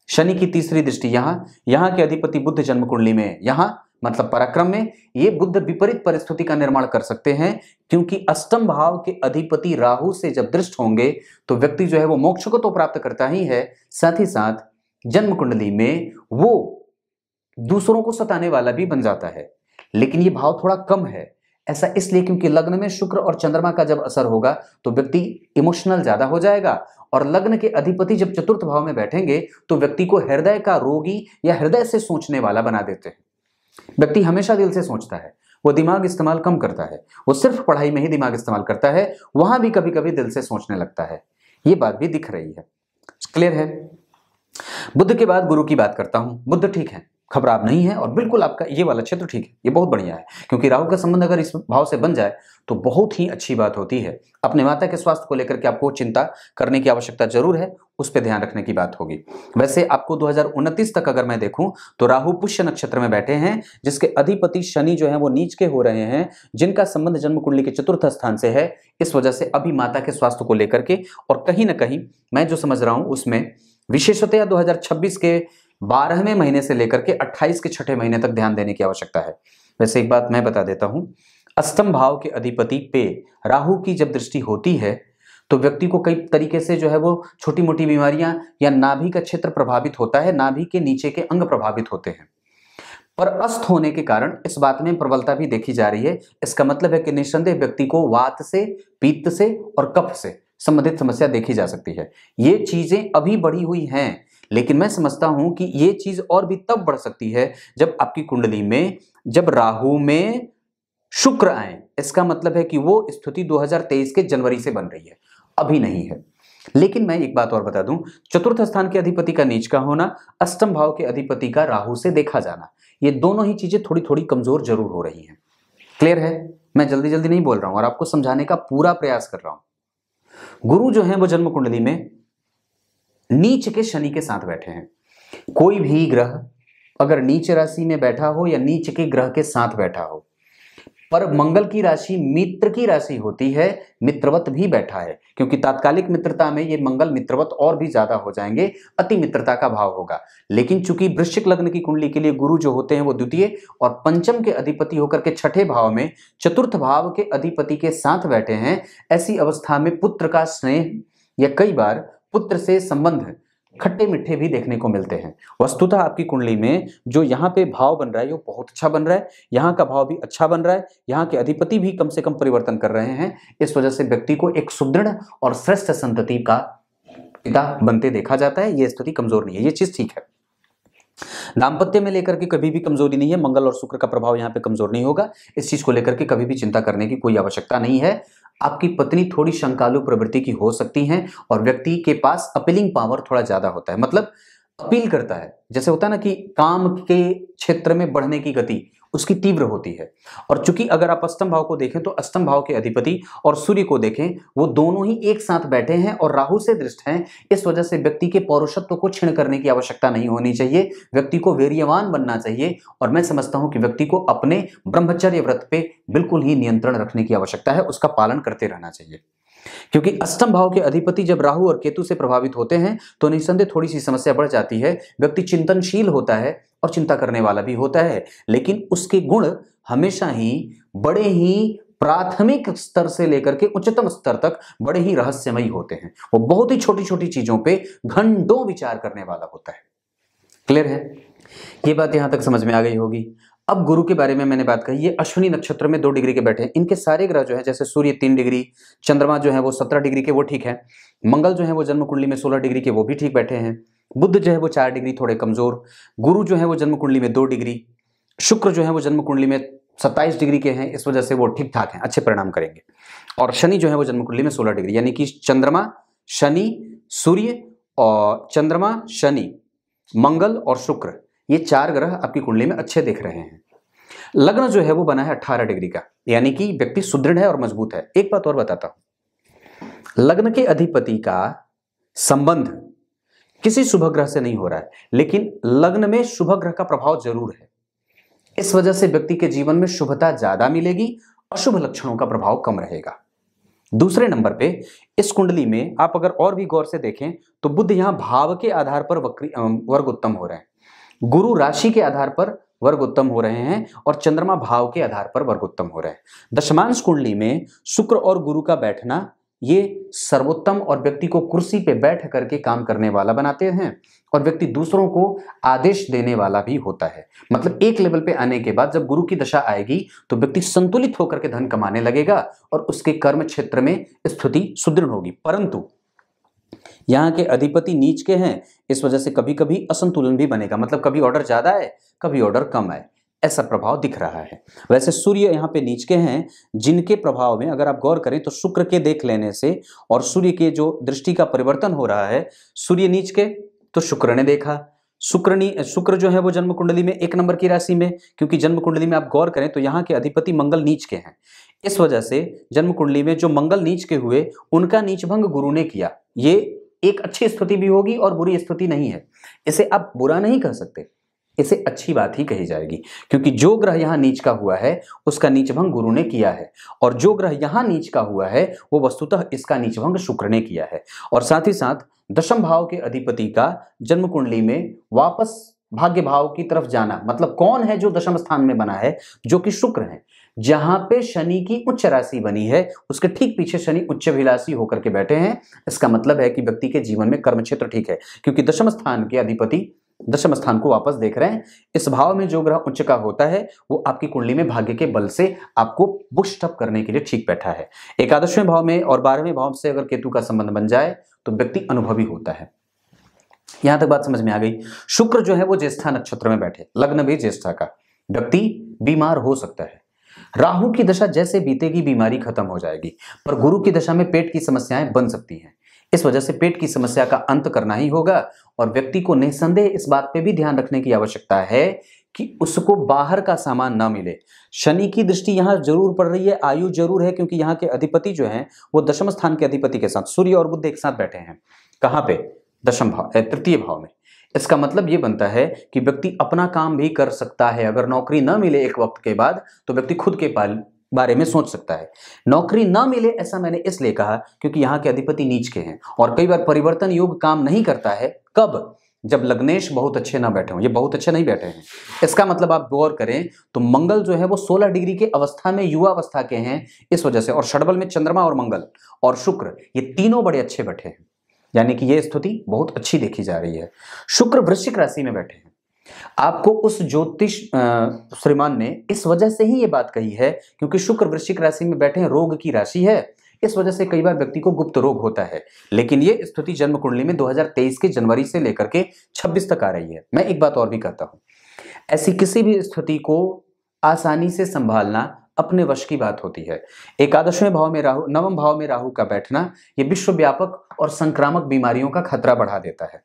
शनि की तीसरी दृष्टि यहां के अधिपति बुध जन्म कुंडली में, यहां मतलब पराक्रम में, ये बुध विपरीत परिस्थिति का निर्माण कर सकते हैं, क्योंकि अष्टम भाव के अधिपति राहु से जब दृष्ट होंगे तो व्यक्ति जो है वो मोक्ष को तो प्राप्त करता ही है, साथ ही साथ जन्म कुंडली में वो दूसरों को सताने वाला भी बन जाता है। लेकिन ये भाव थोड़ा कम है। ऐसा इसलिए क्योंकि लग्न में शुक्र और चंद्रमा का जब असर होगा तो व्यक्ति इमोशनल ज्यादा हो जाएगा, और लग्न के अधिपति जब चतुर्थ भाव में बैठेंगे तो व्यक्ति को हृदय का रोगी या हृदय से सोचने वाला बना देते हैं। व्यक्ति हमेशा दिल से सोचता है, वो दिमाग इस्तेमाल कम करता है, वो सिर्फ पढ़ाई में ही दिमाग इस्तेमाल करता है, वहां भी कभी कभी दिल से सोचने लगता है। ये बात भी दिख रही है। क्लियर है? बुध के बाद गुरु की बात करता हूं। बुध ठीक है, खराब नहीं है, और बिल्कुल आपका ये वाला क्षेत्र ठीक है, ये बहुत बढ़िया है, क्योंकि राहु का संबंध अगर इस भाव से बन जाए तो बहुत ही अच्छी बात होती है। अपने माता के स्वास्थ्य को लेकर के आपको चिंता करने की आवश्यकता जरूर है, उस पर ध्यान रखने की बात होगी। वैसे आपको 2029 तक अगर मैं देखूं तो राहु पुष्य नक्षत्र में बैठे हैं, जिसके अधिपति शनि जो है वो नीच के हो रहे हैं, जिनका संबंध जन्म कुंडली के चतुर्थ स्थान से है। इस वजह से अभी माता के स्वास्थ्य को लेकर के, और कहीं ना कहीं मैं जो समझ रहा हूं उसमें विशेषतया 2026 के 12वें महीने से लेकर के 28 के छठे महीने तक ध्यान देने की आवश्यकता है। वैसे एक बात मैं बता देता हूं, अष्टम भाव के अधिपति पे राहु की जब दृष्टि होती है तो व्यक्ति को कई तरीके से जो है वो छोटी मोटी बीमारियां या नाभि का क्षेत्र प्रभावित होता है, नाभि के नीचे के अंग प्रभावित होते हैं। पर अस्त होने के कारण इस बात में प्रबलता भी देखी जा रही है। इसका मतलब है कि निस्संदेह व्यक्ति को वात से, पित्त से और कफ से संबंधित समस्या देखी जा सकती है। ये चीजें अभी बढ़ी हुई हैं, लेकिन मैं समझता हूं कि ये चीज और भी तब बढ़ सकती है जब आपकी कुंडली में जब राहु में शुक्र आए। इसका मतलब है कि वो स्थिति 2023 के जनवरी से बन रही है, अभी नहीं है। लेकिन मैं एक बात और बता दूं, चतुर्थ स्थान के अधिपति का नीच का होना, अष्टम भाव के अधिपति का राहु से देखा जाना, ये दोनों ही चीजें थोड़ी थोड़ी कमजोर जरूर हो रही हैं। क्लियर है? मैं जल्दी जल्दी नहीं बोल रहा हूं और आपको समझाने का पूरा प्रयास कर रहा हूं। गुरु जो है वो जन्म कुंडली में नीच के शनि के साथ बैठे हैं। कोई भी ग्रह अगर नीच राशि में बैठा हो या नीच के ग्रह के साथ बैठा हो, पर मंगल की राशि मित्र की राशि होती है, मित्रवत भी बैठा है, क्योंकि तात्कालिक मित्रता में ये मंगल मित्रवत और भी ज्यादा हो जाएंगे, अति मित्रता का भाव होगा। लेकिन चूंकि वृश्चिक लग्न की कुंडली के लिए गुरु जो होते हैं वो द्वितीय और पंचम के अधिपति होकर के छठे भाव में चतुर्थ भाव के अधिपति के साथ बैठे हैं, ऐसी अवस्था में पुत्र का स्नेह या कई बार पुत्र से संबंध खट्टे मीठे भी देखने को मिलते हैं। वस्तुतः आपकी कुंडली में जो यहाँ पे भाव बन रहा है वो बहुत अच्छा बन रहा है, यहाँ का भाव भी अच्छा बन रहा है, यहाँ के अधिपति भी कम से कम परिवर्तन कर रहे हैं। इस वजह से व्यक्ति को एक सुदृढ़ और श्रेष्ठ संतति का पिता बनते देखा जाता है। ये स्थिति कमजोर नहीं है, ये चीज ठीक है। दाम्पत्य में लेकर के कभी भी कमजोरी नहीं है, मंगल और शुक्र का प्रभाव यहाँ पे कमजोर नहीं होगा। इस चीज को लेकर के कभी भी चिंता करने की कोई आवश्यकता नहीं है। आपकी पत्नी थोड़ी शंकालु प्रवृत्ति की हो सकती हैं और व्यक्ति के पास अपीलिंग पावर थोड़ा ज्यादा होता है, मतलब अपील करता है। जैसे होता है ना कि काम के क्षेत्र में बढ़ने की गति उसकी तीव्र होती है। और चूंकि अगर आप अष्टम भाव को देखें तो अष्टम भाव के अधिपति और सूर्य को देखें, वो दोनों ही एक साथ बैठे हैं और राहु से दृष्ट हैं। इस वजह से व्यक्ति के पौरुषत्व को क्षीण करने की आवश्यकता नहीं होनी चाहिए, व्यक्ति को वीर्यवान बनना चाहिए। और मैं समझता हूं कि व्यक्ति को अपने ब्रह्मचर्य व्रत पे बिल्कुल ही नियंत्रण रखने की आवश्यकता है, उसका पालन करते रहना चाहिए। क्योंकि अष्टम भाव के अधिपति जब राहु और केतु से प्रभावित होते हैं तो निस्संदेह थोड़ी सी समस्या बढ़ जाती है। व्यक्ति चिंतनशील होता है और चिंता करने वाला भी होता है, लेकिन उसके गुण हमेशा ही बड़े ही प्राथमिक स्तर से लेकर के उच्चतम स्तर तक बड़े ही रहस्यमयी होते हैं। वो बहुत ही छोटी छोटी चीजों पे घंटों विचार करने वाला होता है। क्लियर है? ये बात यहां तक समझ में आ गई होगी। अब गुरु के बारे में मैंने बात कही, ये अश्विनी नक्षत्र में 2 डिग्री के बैठे हैं। इनके सारे ग्रह जो है, जैसे सूर्य 3 डिग्री, चंद्रमा जो है वो 17 डिग्री के, वो ठीक है। मंगल जो है वो जन्म कुंडली में 16 डिग्री के, वो भी ठीक बैठे हैं। बुध जो है वो 4 डिग्री थोड़े कमजोर। गुरु जो है वो जन्म कुंडली में 2 डिग्री। शुक्र जो है वो जन्म कुंडली में 27 डिग्री के हैं, इस वजह से वो ठीक ठाक हैं, अच्छे परिणाम करेंगे। और शनि जो है वो जन्म कुंडली में 16 डिग्री, यानी कि चंद्रमा, शनि, सूर्य और चंद्रमा, शनि, मंगल और शुक्र, ये 4 ग्रह आपकी कुंडली में अच्छे दिख रहे हैं। लग्न जो है वो बना है 18 डिग्री का, यानी कि व्यक्ति सुदृढ़ है और मजबूत है। एक बात और बताता हूं, लग्न के अधिपति का संबंध किसी शुभ ग्रह से नहीं हो रहा है, लेकिन लग्न में शुभ ग्रह का प्रभाव जरूर है। इस वजह से व्यक्ति के जीवन में शुभता ज्यादा मिलेगी, अशुभ लक्षणों का प्रभाव कम रहेगा। दूसरे नंबर पे इस कुंडली में आप अगर और भी गौर से देखें तो बुध यहां भाव के आधार पर वर्ग उत्तम हो रहे हैं, गुरु राशि के आधार पर वर्ग उत्तम हो रहे हैं और चंद्रमा भाव के आधार पर वर्ग उत्तम हो रहे हैं। दशमांश कुंडली में शुक्र और गुरु का बैठना ये सर्वोत्तम और व्यक्ति को कुर्सी पे बैठ करके काम करने वाला बनाते हैं और व्यक्ति दूसरों को आदेश देने वाला भी होता है। मतलब एक लेवल पे आने के बाद जब गुरु की दशा आएगी तो व्यक्ति संतुलित होकर के धन कमाने लगेगा और उसके कर्म क्षेत्र में स्थिति सुदृढ़ होगी। परंतु यहाँ के अधिपति नीच के हैं, इस वजह से कभी कभी असंतुलन भी बनेगा, मतलब कभी ऑर्डर ज्यादा है कभी ऑर्डर कम है, ऐसा प्रभाव दिख रहा है। वैसे सूर्य यहाँ पे नीच के हैं, जिनके प्रभाव में अगर आप गौर करें तो शुक्र के देख लेने से और सूर्य के जो दृष्टि का परिवर्तन हो रहा है, सूर्य नीच के तो शुक्र ने देखा, शुक्र जो है वो जन्म कुंडली में 1 नंबर की राशि में, क्योंकि जन्म कुंडली में आप गौर करें तो यहाँ के अधिपति मंगल नीच के हैं। इस वजह से जन्म कुंडली में जो मंगल नीच के हुए उनका नीचभंग गुरु ने किया। ये एक अच्छी स्थिति भी होगी और बुरी स्थिति नहीं है, इसे आप बुरा नहीं कह सकते, इसे अच्छी बात ही कही जाएगी, क्योंकि जो ग्रह यहाँ नीच का हुआ है उसका नीचभंग गुरु ने किया है और जो ग्रह यहाँ नीच का हुआ है वो वस्तुतः इसका नीचभंग शुक्र ने किया है। और साथ ही साथ दशम भाव के अधिपति का जन्म कुंडली में वापस भाग्य भाव की तरफ जाना, मतलब कौन है जो दशम स्थान में बना है, जो कि शुक्र है। जहां पे शनि की उच्च राशि बनी है उसके ठीक पीछे शनि उच्चाभिलाषी होकर के बैठे हैं। इसका मतलब है कि व्यक्ति के जीवन में कर्म क्षेत्र ठीक है, क्योंकि दशम स्थान के अधिपति दशम स्थान को वापस देख रहे हैं। इस भाव में जो ग्रह उच्च का होता है वो आपकी कुंडली में भाग्य के बल से आपको बूस्ट अप करने के लिए ठीक बैठा है। एकादशवें भाव में और 12वें भाव से अगर केतु का संबंध बन जाए तो व्यक्ति अनुभवी होता है। यहां तक बात समझ में आ गई। शुक्र जो है वो ज्येष्ठा नक्षत्र में बैठे, लग्न भी ज्येष्ठा का, व्यक्ति बीमार हो सकता है। राहु की दशा जैसे बीतेगी बीमारी खत्म हो जाएगी, पर गुरु की दशा में पेट की समस्याएं बन सकती हैं। इस वजह से पेट की समस्या का अंत करना ही होगा और व्यक्ति को निस्संदेह इस बात पे भी ध्यान रखने की आवश्यकता है कि उसको बाहर का सामान ना मिले। शनि की दृष्टि यहां जरूर पड़ रही है, आयु जरूर है, क्योंकि यहाँ के अधिपति जो हैं वो दशम स्थान के अधिपति के साथ सूर्य और बुध एक साथ बैठे हैं। कहाँ पे? दशम भाव, तृतीय भाव में। इसका मतलब ये बनता है कि व्यक्ति अपना काम भी कर सकता है। अगर नौकरी ना मिले एक वक्त के बाद तो व्यक्ति खुद के बारे में सोच सकता है। नौकरी ना मिले ऐसा मैंने इसलिए कहा क्योंकि यहाँ के अधिपति नीच के हैं और कई बार परिवर्तन योग काम नहीं करता है। कब? जब लग्नेश बहुत अच्छे ना बैठे हों। ये बहुत अच्छे नहीं बैठे हैं। इसका मतलब आप गौर करें तो मंगल जो है वो 16 डिग्री के अवस्था में युवा अवस्था के हैं, इस वजह से। और षडबल में चंद्रमा और मंगल और शुक्र, ये तीनों बड़े अच्छे बैठे हैं। यानी कि यह स्थिति बहुत अच्छी देखी जा रही है। शुक्र वृश्चिक राशि में बैठे हैं। आपको उस ज्योतिष श्रीमान ने इस वजह से ही ये बात कही है क्योंकि शुक्र वृश्चिक राशि में बैठे हैं, रोग की राशि है, इस वजह से कई बार व्यक्ति को गुप्त रोग होता है। लेकिन ये स्थिति जन्म कुंडली में 2023 के जनवरी से लेकर के 26 तक आ रही है। मैं एक बात और भी कहता हूं, ऐसी किसी भी स्थिति को आसानी से संभालना अपने वश की बात होती है। एकादशवें भाव में राहु, नवम भाव में राहु का बैठना यह विश्वव्यापक और संक्रामक बीमारियों का खतरा बढ़ा देता है।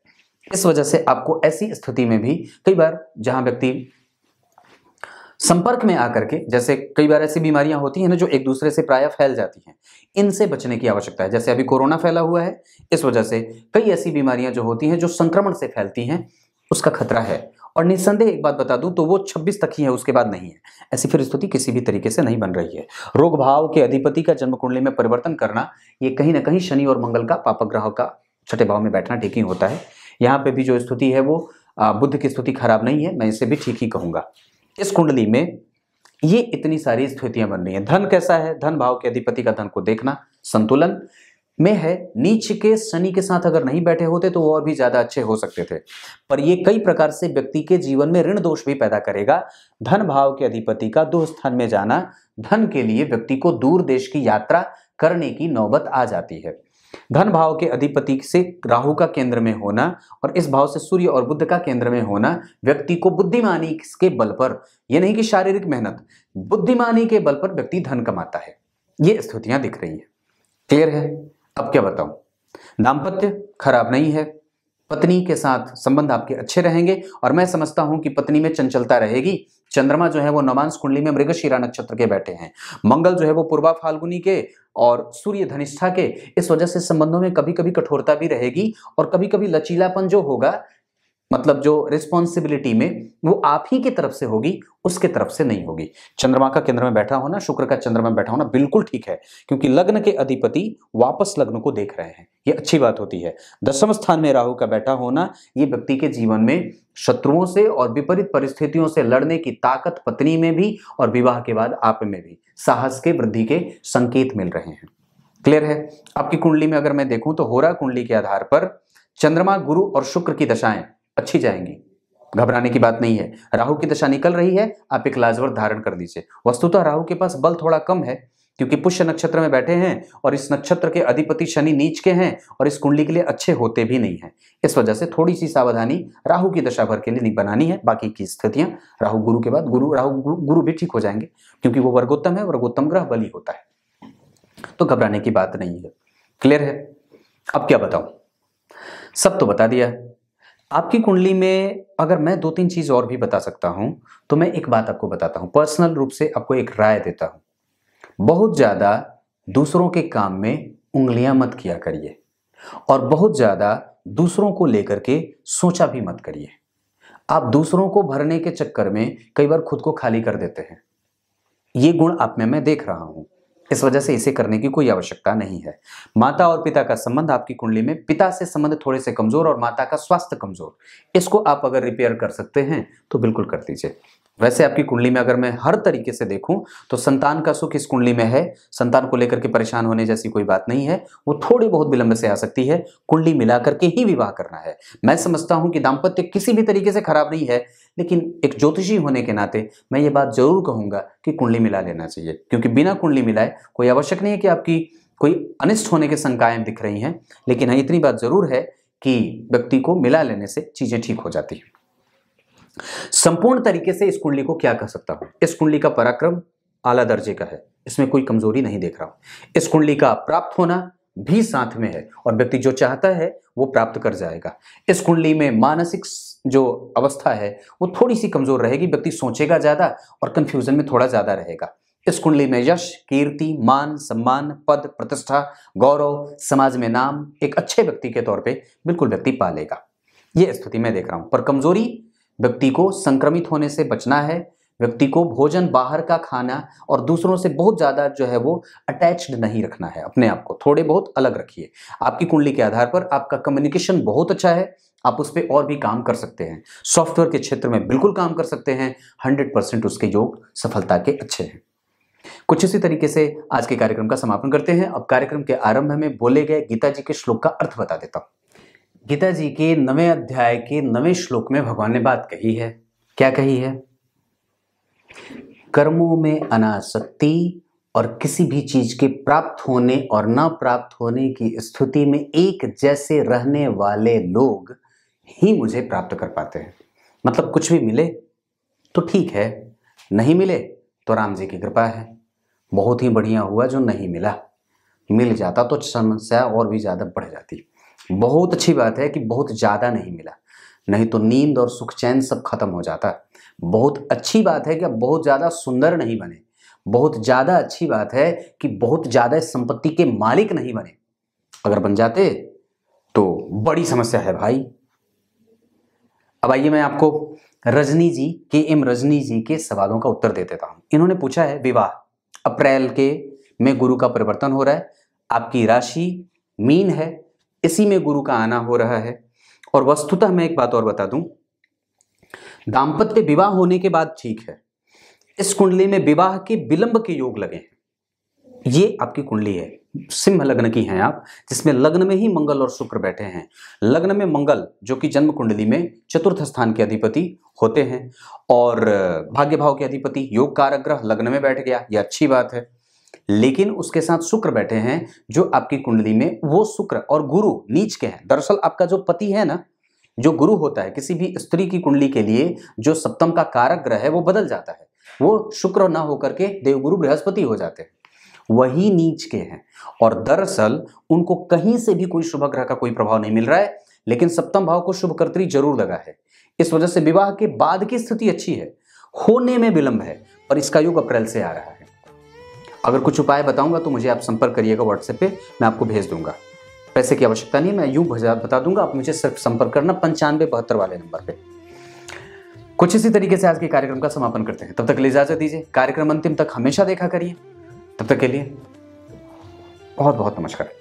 इस वजह से आपको ऐसी स्थिति में भी कई बार जहां व्यक्ति संपर्क में आकर के, जैसे कई बार ऐसी बीमारियां होती हैं ना जो एक दूसरे से प्रायः फैल जाती हैं, इनसे बचने की आवश्यकता है। जैसे अभी कोरोना फैला हुआ है, इस वजह से कई ऐसी बीमारियां जो होती हैं जो संक्रमण से फैलती हैं, उसका खतरा है। और निस्संदेह एक बात बता दूं तो वो 26 तक ही है, उसके बाद नहीं है। ऐसी फिर स्थिति किसी भी तरीके से नहीं बन रही है। रोग भाव के अधिपति का जन्म कुंडली में परिवर्तन करना, ये कहीं ना कहीं शनि और मंगल का पापक ग्रह का छठे भाव में बैठना ठीक ही होता है। यहाँ पे भी जो स्थिति है वो बुध की स्थिति खराब नहीं है, मैं इसे भी ठीक ही कहूंगा। इस कुंडली में ये इतनी सारी स्थितियां बन रही हैं। धन कैसा है? धन भाव के अधिपति का धन को देखना संतुलन में है। नीच के शनि के साथ अगर नहीं बैठे होते तो वो और भी ज्यादा अच्छे हो सकते थे, पर ये कई प्रकार से व्यक्ति के जीवन में ऋण दोष भी पैदा करेगा। धन भाव के अधिपति का दुः स्थान में जाना, धन के लिए व्यक्ति को दूर देश की यात्रा करने की नौबत आ जाती है। धन भाव के अधिपति से राहु का केंद्र में होना और इस भाव से सूर्य और बुध का केंद्र में होना व्यक्ति को बुद्धिमानी के बल पर, यह नहीं कि शारीरिक मेहनत, बुद्धिमानी के बल पर व्यक्ति धन कमाता है। ये स्थितियां दिख रही है। क्लियर है? अब क्या बताऊं, दाम्पत्य खराब नहीं है, पत्नी के साथ संबंध आपके अच्छे रहेंगे और मैं समझता हूं कि पत्नी में चंचलता रहेगी। चंद्रमा जो है वो नवांश कुंडली में मृगशिरा नक्षत्र के बैठे हैं, मंगल जो है वो पूर्वा फाल्गुनी के और सूर्य धनिष्ठा के, इस वजह से संबंधों में कभी कभी कठोरता भी रहेगी और कभी कभी लचीलापन जो होगा, मतलब जो रिस्पॉन्सिबिलिटी में, वो आप ही की तरफ से होगी, उसके तरफ से नहीं होगी। चंद्रमा का केंद्र में बैठा होना, शुक्र का चंद्रमा में बैठा होना बिल्कुल ठीक है, क्योंकि लग्न के अधिपति वापस लग्न को देख रहे हैं, ये अच्छी बात होती है। दशम स्थान में राहु का बैठा होना, ये व्यक्ति के जीवन में शत्रुओं से और विपरीत परिस्थितियों से लड़ने की ताकत पत्नी में भी और विवाह के बाद आप में भी साहस के वृद्धि के संकेत मिल रहे हैं। क्लियर है? आपकी कुंडली में अगर मैं देखूं तो होरा कुंडली के आधार पर चंद्रमा, गुरु और शुक्र की दशाएं अच्छी जाएंगी, घबराने की बात नहीं है। राहु की दशा निकल रही है, आप एक लाजवर धारण कर दीजिए। वस्तुतः राहु के पास बल थोड़ा कम है क्योंकि पुष्य नक्षत्र में बैठे हैं और इस नक्षत्र के अधिपति शनि नीच के हैं और इस कुंडली के लिए अच्छे होते भी नहीं हैं। इस वजह से थोड़ी सी सावधानी राहु की दशा भर के लिए नहीं बनानी है। बाकी की स्थितियां राहु गुरु के बाद गुरु भी ठीक हो जाएंगे क्योंकि वो वर्गोत्तम है, वर्गोत्तम ग्रह बली होता है, तो घबराने की बात नहीं है। क्लियर है? अब क्या बताऊं, सब तो बता दिया। आपकी कुंडली में अगर मैं 2-3 चीज और भी बता सकता हूं तो मैं एक बात आपको बताता हूं, पर्सनल रूप से आपको एक राय देता हूं। बहुत ज्यादा दूसरों के काम में उंगलियां मत किया करिए और बहुत ज्यादा दूसरों को लेकर के सोचा भी मत करिए। आप दूसरों को भरने के चक्कर में कई बार खुद को खाली कर देते हैं। ये गुण आप में मैं देख रहा हूं, इस वजह से इसे करने की कोई आवश्यकता नहीं है। माता और पिता का संबंध आपकी कुंडली में, पिता से संबंध थोड़े से कमजोर और माता का स्वास्थ्य कमजोर, इसको आप अगर रिपेयर कर सकते हैं तो बिल्कुल कर दीजिए। वैसे आपकी कुंडली में अगर मैं हर तरीके से देखूं तो संतान का सुख इस कुंडली में है, संतान को लेकर के परेशान होने जैसी कोई बात नहीं है। वो थोड़ी बहुत विलंब से आ सकती है, कुंडली मिला करके ही विवाह करना है। मैं समझता हूं कि दाम्पत्य किसी भी तरीके से खराब नहीं है, लेकिन एक ज्योतिषी होने के नाते मैं ये बात जरूर कहूंगा कि कुंडली मिला लेना चाहिए, क्योंकि बिना कुंडली मिलाए कोई आवश्यक नहीं है कि आपकी कोई अनिष्ट होने के शंकाएं दिख रही हैं, लेकिन हाँ इतनी बात जरूर है कि व्यक्ति को मिला लेने से चीजें ठीक हो जाती हैं। संपूर्ण तरीके से इस कुंडली को क्या कह सकता हूं, इस कुंडली का पराक्रम आला दर्जे का है, इसमें कोई कमजोरी नहीं देख रहा हूं। इस कुंडली का प्राप्त होना भी साथ में है और व्यक्ति जो चाहता है वो प्राप्त कर जाएगा। इस कुंडली में मानसिक जो अवस्था है वो थोड़ी सी कमजोर रहेगी, व्यक्ति सोचेगा ज्यादा और कंफ्यूजन में थोड़ा ज्यादा रहेगा। इस कुंडली में यश, कीर्ति, मान, सम्मान, पद, प्रतिष्ठा, गौरव, समाज में नाम, एक अच्छे व्यक्ति के तौर पे बिल्कुल व्यक्ति पालेगा। ये स्थिति मैं देख रहा हूं। पर कमजोरी व्यक्ति को संक्रमित होने से बचना है, व्यक्ति को भोजन बाहर का खाना और दूसरों से बहुत ज्यादा जो है वो अटैच्ड नहीं रखना है, अपने आप को थोड़े बहुत अलग रखिए। आपकी कुंडली के आधार पर आपका कम्युनिकेशन बहुत अच्छा है, आप उस पर और भी काम कर सकते हैं। सॉफ्टवेयर के क्षेत्र में बिल्कुल काम कर सकते हैं, 100% उसके योग सफलता के अच्छे हैं। कुछ इसी तरीके से आज के कार्यक्रम का समापन करते हैं। अब कार्यक्रम के आरंभ में बोले गए गीता जी के श्लोक का अर्थ बता देता हूं। गीता जी के 9वें अध्याय के 9वें श्लोक में भगवान ने बात कही है। क्या कही है? कर्मों में अनासक्ति और किसी भी चीज के प्राप्त होने और ना प्राप्त होने की स्थिति में एक जैसे रहने वाले लोग ही मुझे प्राप्त कर पाते हैं। मतलब कुछ भी मिले तो ठीक है, नहीं मिले तो राम जी की कृपा है। बहुत ही बढ़िया हुआ जो नहीं मिला, मिल जाता तो समस्या और भी ज्यादा बढ़ जाती। बहुत अच्छी बात है कि बहुत ज्यादा नहीं मिला, नहीं तो नींद और सुख चैन सब खत्म हो जाता। बहुत अच्छी बात है कि अब बहुत ज्यादा सुंदर नहीं बने। बहुत ज्यादा अच्छी बात है कि बहुत ज्यादा संपत्ति के मालिक नहीं बने। अगर बन जाते तो बड़ी समस्या है भाई। अब आइए मैं आपको रजनी जी KM रजनी जी के सवालों का उत्तर दे देता हूं। इन्होंने पूछा है, विवाह अप्रैल के में गुरु का परिवर्तन हो रहा है, आपकी राशि मीन है, इसी में गुरु का आना हो रहा है। और वस्तुतः मैं एक बात और बता दूं, दाम्पत्य विवाह होने के बाद ठीक है, इस कुंडली में विवाह के विलंब के योग लगे हैं। ये आपकी कुंडली है, सिंह लग्न की हैं आप, जिसमें लग्न में ही मंगल और शुक्र बैठे हैं। लग्न में मंगल जो कि जन्म कुंडली में चतुर्थ स्थान के अधिपति होते हैं, और भाग्य भाव के अधिपति योग कारक ग्रह लग्न में बैठ गया, यह अच्छी बात है। लेकिन उसके साथ शुक्र बैठे हैं, जो आपकी कुंडली में वो शुक्र और गुरु नीच के हैं। दरअसल आपका जो पति है ना, जो गुरु होता है किसी भी स्त्री की कुंडली के लिए, जो सप्तम का कारक ग्रह है वो बदल जाता है, वो शुक्र ना होकर के देवगुरु बृहस्पति हो जाते हैं, वही नीच के हैं। और दरअसल उनको कहीं से भी कोई शुभ ग्रह का कोई प्रभाव नहीं मिल रहा है, लेकिन सप्तम भाव को शुभ कर्त्री जरूर लगा है। इस वजह से विवाह के बाद की स्थिति अच्छी है, होने में विलंब है, पर इसका योग अप्रैल से आ रहा है। अगर कुछ उपाय बताऊंगा तो मुझे आप संपर्क करिएगा व्हाट्सएप पे, मैं आपको भेज दूंगा। पैसे की आवश्यकता नहीं है, मैं यूं बता दूंगा, आप मुझे सिर्फ संपर्क करना 9572 वाले नंबर पे। कुछ इसी तरीके से आज के कार्यक्रम का समापन करते हैं। तब तक के लिए इजाजत दीजिए। कार्यक्रम अंतिम तक हमेशा देखा करिए। तब तक के लिए बहुत बहुत नमस्कार।